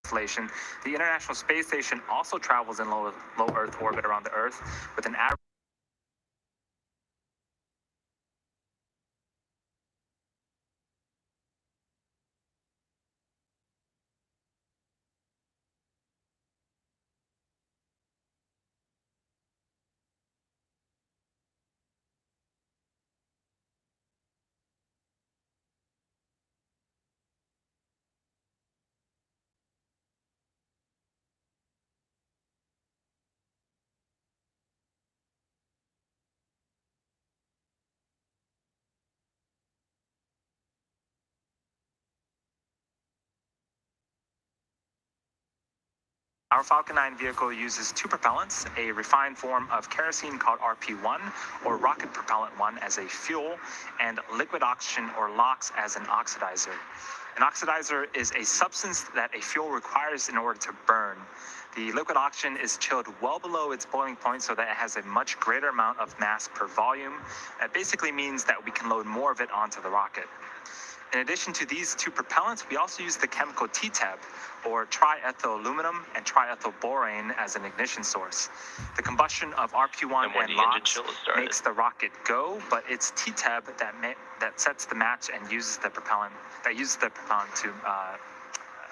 constellation. The International Space Station also travels in low Earth orbit around the Earth with an average. Our Falcon 9 vehicle uses two propellants, a refined form of kerosene called RP1 or rocket propellant 1 as a fuel, and liquid oxygen or LOX as an oxidizer. An oxidizer is a substance that a fuel requires in order to burn. The liquid oxygen is chilled well below its boiling point so that it has a much greater amount of mass per volume. That basically means that we can load more of it onto the rocket. In addition to these two propellants, we also use the chemical TTEB, or triethylaluminum and triethylborane, as an ignition source. The combustion of RP1 and LOX makes the rocket go, but it's TTEB that sets the match and uses the propellant to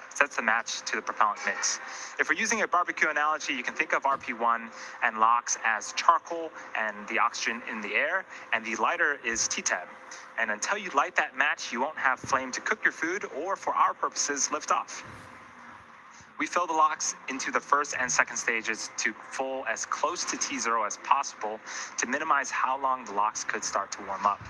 sets the match to the propellant mix. If we're using a barbecue analogy, you can think of RP1 and LOX as charcoal and the oxygen in the air, and the lighter is TTEB. And until you light that match, you won't have flame to cook your food or, for our purposes, lift off. We fill the LOX into the first and second stages to full as close to T0 as possible to minimize how long the LOX could start to warm up.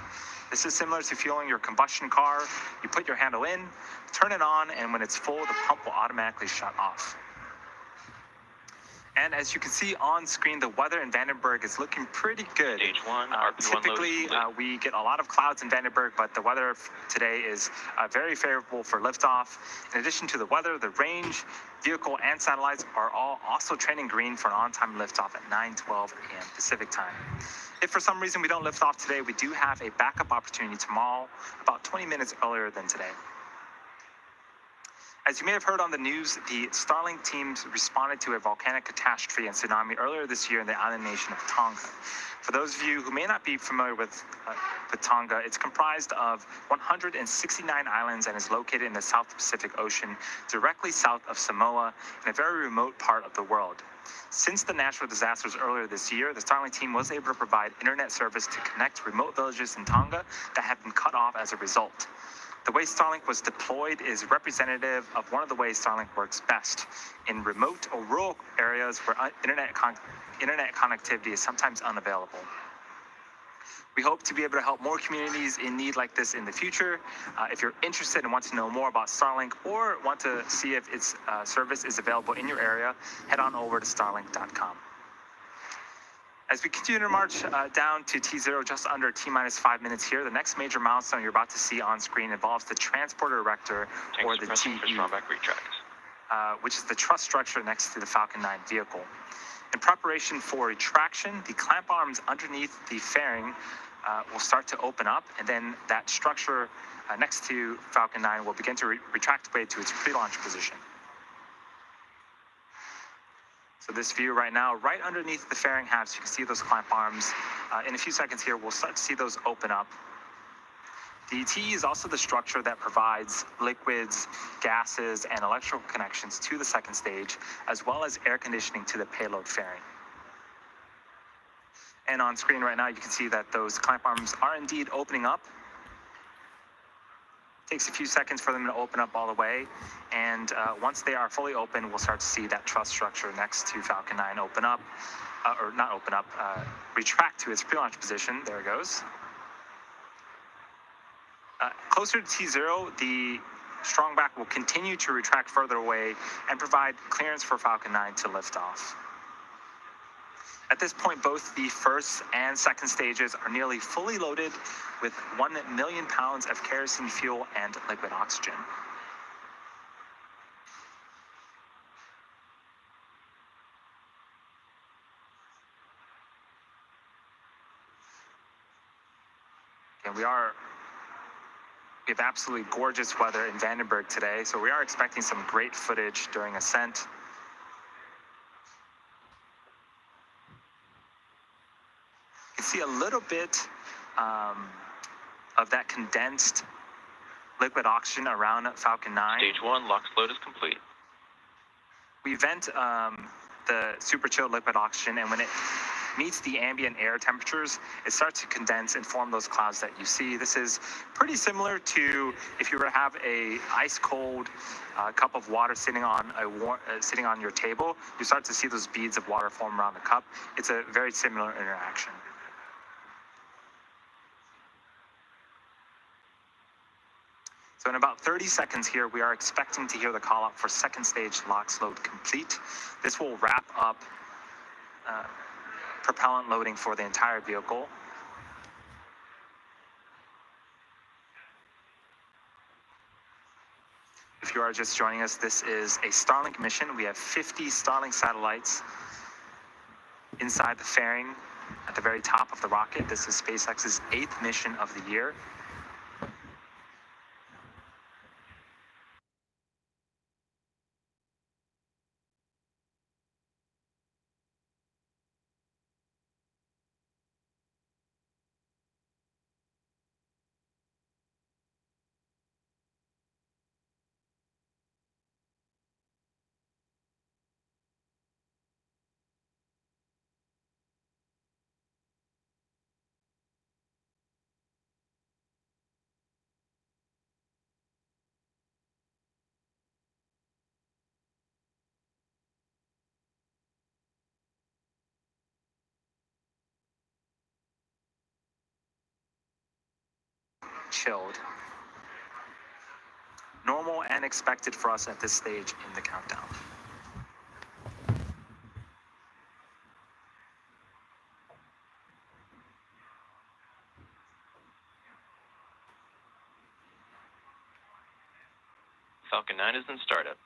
This is similar to fueling your combustion car. You put your handle in, turn it on, and when it's full, the pump will automatically shut off. And as you can see on screen, the weather in Vandenberg is looking pretty good. Stage 1, typically, we get a lot of clouds in Vandenberg, but the weather today is very favorable for liftoff. In addition to the weather, the range, vehicle, and satellites are all also trending green for an on-time liftoff at 9:12 a.m. Pacific time. If for some reason we don't lift off today, we do have a backup opportunity tomorrow, about 20 minutes earlier than today. As you may have heard on the news, the Starlink teams responded to a volcanic catastrophe and tsunami earlier this year in the island nation of Tonga. For those of you who may not be familiar with Tonga, it's comprised of 169 islands and is located in the South Pacific Ocean, directly south of Samoa, in a very remote part of the world. Since the natural disasters earlier this year, the Starlink team was able to provide internet service to connect remote villages in Tonga that have been cut off as a result. The way Starlink was deployed is representative of one of the ways Starlink works best, in remote or rural areas where internet connectivity is sometimes unavailable. We hope to be able to help more communities in need like this in the future. If you're interested and want to know more about Starlink or want to see if its service is available in your area, head on over to starlink.com. As we continue to march down to T0, just under T-minus 5 minutes here, the next major milestone you're about to see on screen involves the transporter erector, or the TE, which is the truss structure next to the Falcon 9 vehicle. In preparation for retraction, the clamp arms underneath the fairing will start to open up, and then that structure next to Falcon 9 will begin to retract away to its pre-launch position. So this view right now, right underneath the fairing halves, you can see those clamp arms. In a few seconds here, we'll start to see those open up. The TE is also the structure that provides liquids, gases, and electrical connections to the second stage, as well as air conditioning to the payload fairing. And on screen right now, you can see that those clamp arms are indeed opening up. Takes a few seconds for them to open up all the way, and once they are fully open, we'll start to see that truss structure next to Falcon 9 open up, retract to its pre-launch position. There it goes. Closer to T0, the strongback will continue to retract further away and provide clearance for Falcon 9 to lift off. At this point, both the first and second stages are nearly fully loaded with 1 million pounds of kerosene fuel and liquid oxygen. And we are We have absolutely gorgeous weather in Vandenberg today, so we are expecting some great footage during ascent. You can see a little bit of that condensed liquid oxygen around Falcon 9. Stage 1 LOX load is complete. We vent the super chilled liquid oxygen, and when it meets the ambient air temperatures, it starts to condense and form those clouds that you see. This is pretty similar to if you were to have a ice cold cup of water sitting on your table. You start to see those beads of water form around the cup. It's a very similar interaction. So in about 30 seconds here, we are expecting to hear the call out for second stage LOX load complete. This will wrap up propellant loading for the entire vehicle. If you are just joining us, this is a Starlink mission. We have 50 Starlink satellites inside the fairing at the very top of the rocket. This is SpaceX's 8th mission of the year. Chilled. Normal and expected for us at this stage in the countdown. Falcon 9 is in startup.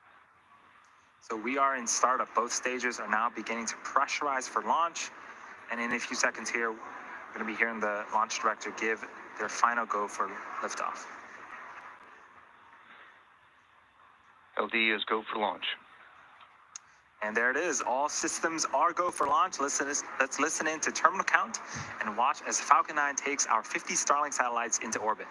So we are in startup. Both stages are now beginning to pressurize for launch. And in a few seconds here, we're going to be hearing the launch director give their final go for liftoff. LD is go for launch. And there it is. All systems are go for launch. Let's listen in to terminal count and watch as Falcon 9 takes our 50 Starlink satellites into orbit.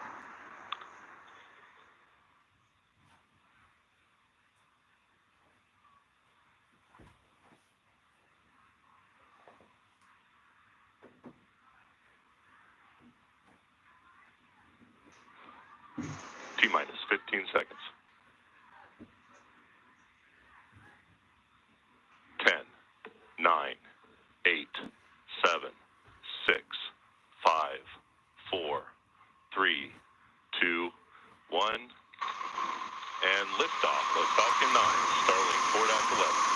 T-minus 15 seconds. 10, 9, 8, 7, 6, 5, 4, 3, 2, 1. And liftoff of Falcon 9, Starlink 4.11.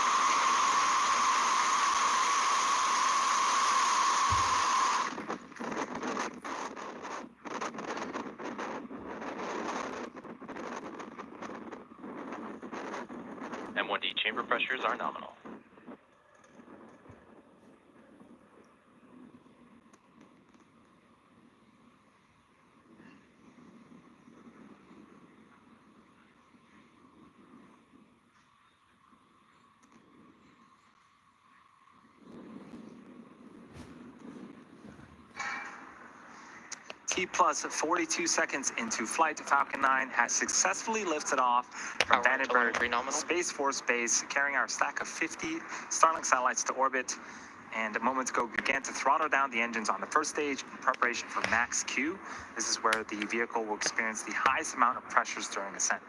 M1D chamber pressures are nominal. T plus 42 seconds into flight, Falcon 9 has successfully lifted off from Vandenberg Space Force Base, carrying our stack of 50 Starlink satellites to orbit. And moments ago, we began to throttle down the engines on the first stage in preparation for max Q. This is where the vehicle will experience the highest amount of pressures during ascent.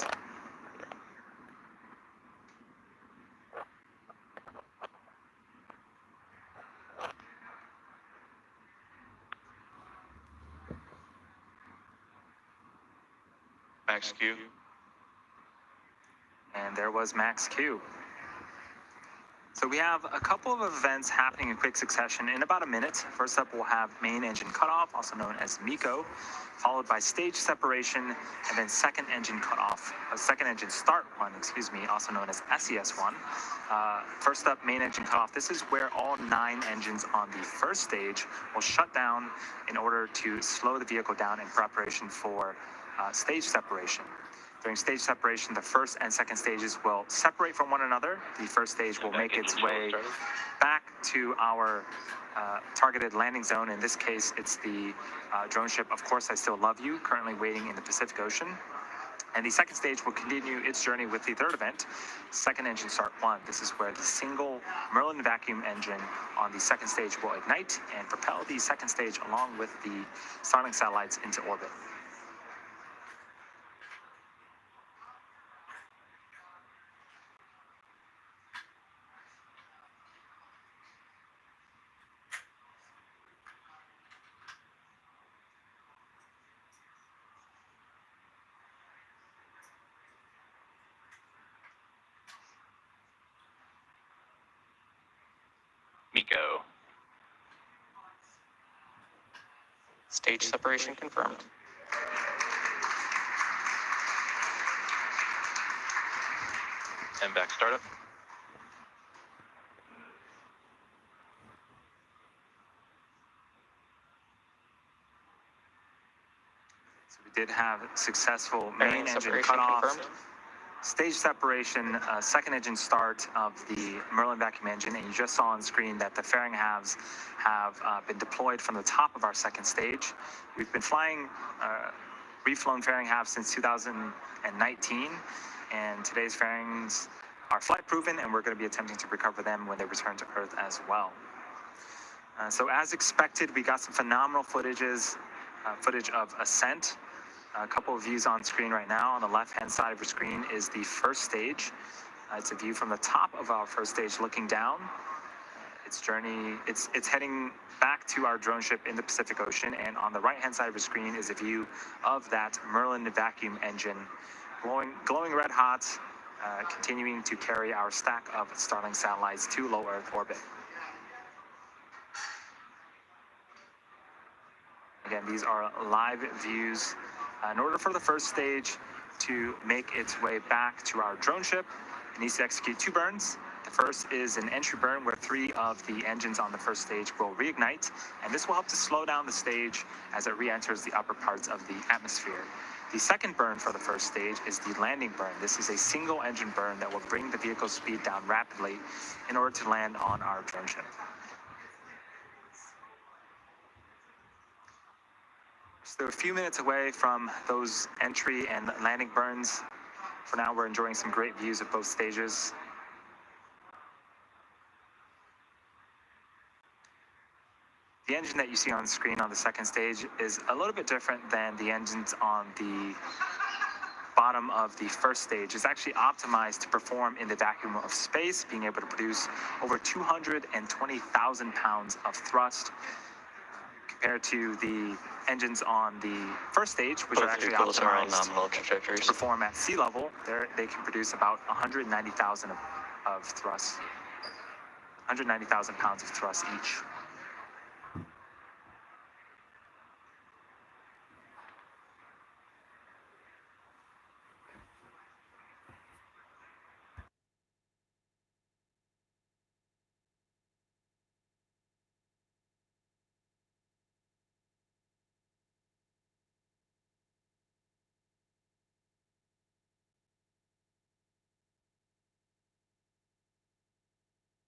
Max Q. And there was max Q. So we have a couple of events happening in quick succession in about a minute. First up, we'll have main engine cutoff, also known as MECO, followed by stage separation, and then second engine start one, also known as SES1. First up, main engine cutoff. This is where all 9 engines on the first stage will shut down in order to slow the vehicle down in preparation for stage separation. During stage separation, the first and second stages will separate from one another. The first stage will make its way back to our targeted landing zone. In this case, it's the drone ship, Of Course I Still Love You, currently waiting in the Pacific Ocean. And the second stage will continue its journey with the third event, second engine start 1. This is where the single Merlin vacuum engine on the second stage will ignite and propel the second stage along with the Starlink satellites into orbit. Miko. Stage separation confirmed. MVAC startup. So we did have successful Fairing main engine separation cutoff. confirmed. Stage separation, second engine start of the Merlin vacuum engine, and you just saw on screen that the fairing halves have been deployed from the top of our second stage. We've been flying reflown fairing halves since 2019, and today's fairings are flight proven, and we're going to be attempting to recover them when they return to Earth as well. So as expected, we got some phenomenal footage of ascent. A couple of views on screen right now. On the left-hand side of your screen is the first stage. It's a view from the top of our first stage looking down. It's heading back to our drone ship in the Pacific Ocean, and on the right-hand side of your screen is a view of that Merlin vacuum engine, glowing red hot, continuing to carry our stack of Starlink satellites to low Earth orbit. Again, these are live views. In order for the first stage to make its way back to our drone ship, it needs to execute 2 burns. The first is an entry burn where 3 of the engines on the first stage will reignite, and this will help to slow down the stage as it re-enters the upper parts of the atmosphere. The second burn for the first stage is the landing burn. This is a single engine burn that will bring the vehicle's speed down rapidly in order to land on our drone ship. So they're a few minutes away from those entry and landing burns. For now, we're enjoying some great views of both stages. The engine that you see on screen on the second stage is a little bit different than the engines on the bottom of the first stage. It's actually optimized to perform in the vacuum of space, being able to produce over 220,000 pounds of thrust, compared to the engines on the first stage, which are actually optimized to perform at sea level. They can produce about 190,000 of thrust, 190,000 pounds of thrust each.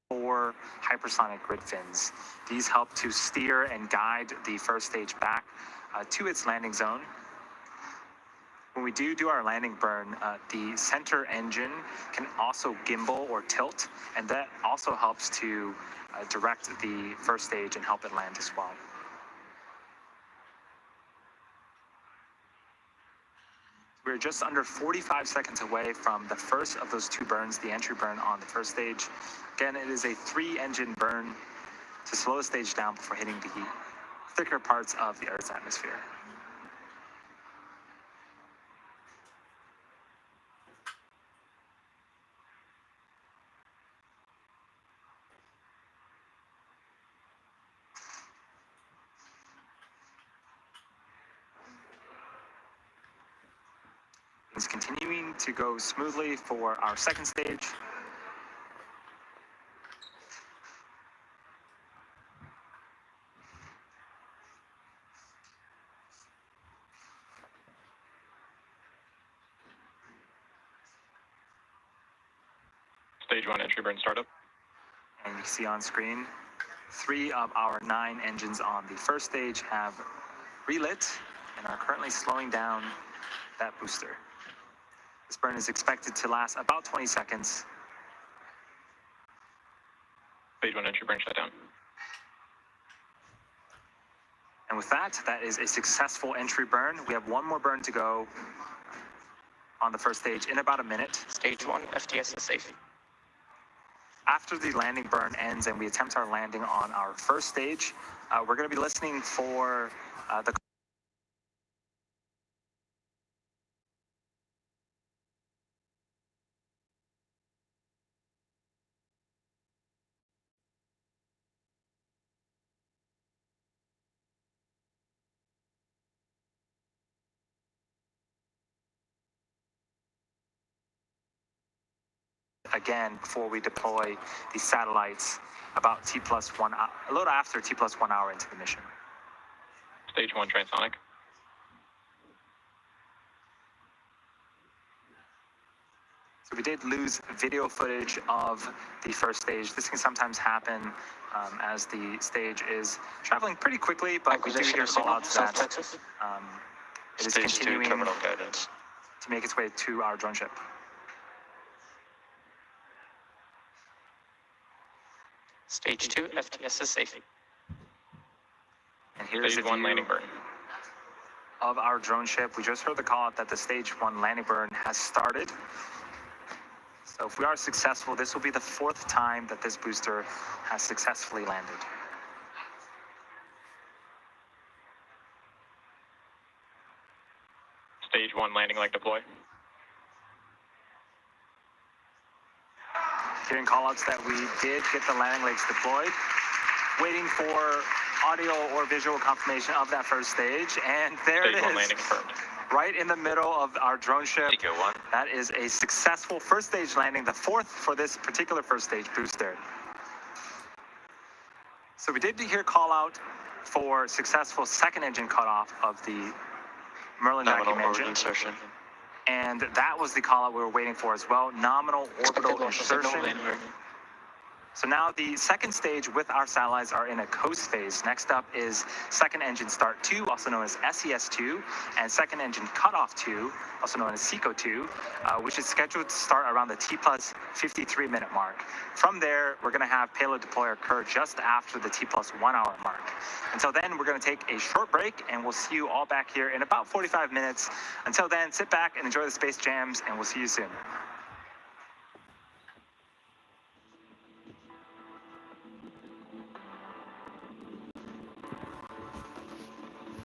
Four hypersonic grid fins. These help to steer and guide the first stage back to its landing zone. When we do our landing burn, the center engine can also gimbal or tilt, and that also helps to direct the first stage and help it land as well. We're just under 45 seconds away from the first of those 2 burns, the entry burn on the first stage. Again, it is a 3-engine burn to slow the stage down before hitting the thicker parts of the Earth's atmosphere. It's continuing to go smoothly for our second stage. Stage 1 entry burn startup. And you can see on screen, 3 of our 9 engines on the first stage have relit and are currently slowing down that booster. This burn is expected to last about 20 seconds. Stage 1 entry burn shutdown. And with that, that is a successful entry burn. We have one more burn to go on the first stage in about a minute. Stage 1 FTS is safe. After the landing burn ends and we attempt our landing on our first stage, we're going to be listening for the again before we deploy the satellites about T+1, a little after T+1 hour into the mission. Stage 1 transonic. So we did lose video footage of the first stage. This can sometimes happen as the stage is traveling pretty quickly, but we do hear callouts that it is continuing to make its way to our drone ship. Stage 2 FTS is safe. And here's Stage the 1 view landing burn. of our drone ship. We just heard the call out that the stage 1 landing burn has started. So if we are successful, this will be the 4th time that this booster has successfully landed. Stage 1 landing leg deploy. Hearing callouts that we did get the landing legs deployed. Waiting for audio or visual confirmation of that first stage, and there Stage it 1 is. landing confirmed. Right in the middle of our drone ship. That is a successful first stage landing, the 4th for this particular first stage booster. So we did hear call out for successful second engine cutoff of the Merlin vacuum engine. Insertion. And that was the call out we were waiting for as well, nominal orbital insertion. So now the second stage with our satellites are in a coast phase. Next up is second engine start 2, also known as SES2, and second engine cutoff 2, also known as SECO 2, which is scheduled to start around the T+53 minute mark. From there, we're going to have payload deploy occur just after the T+1 hour mark. Until then, we're going to take a short break, and we'll see you all back here in about 45 minutes. Until then, sit back and enjoy the space jams, and we'll see you soon.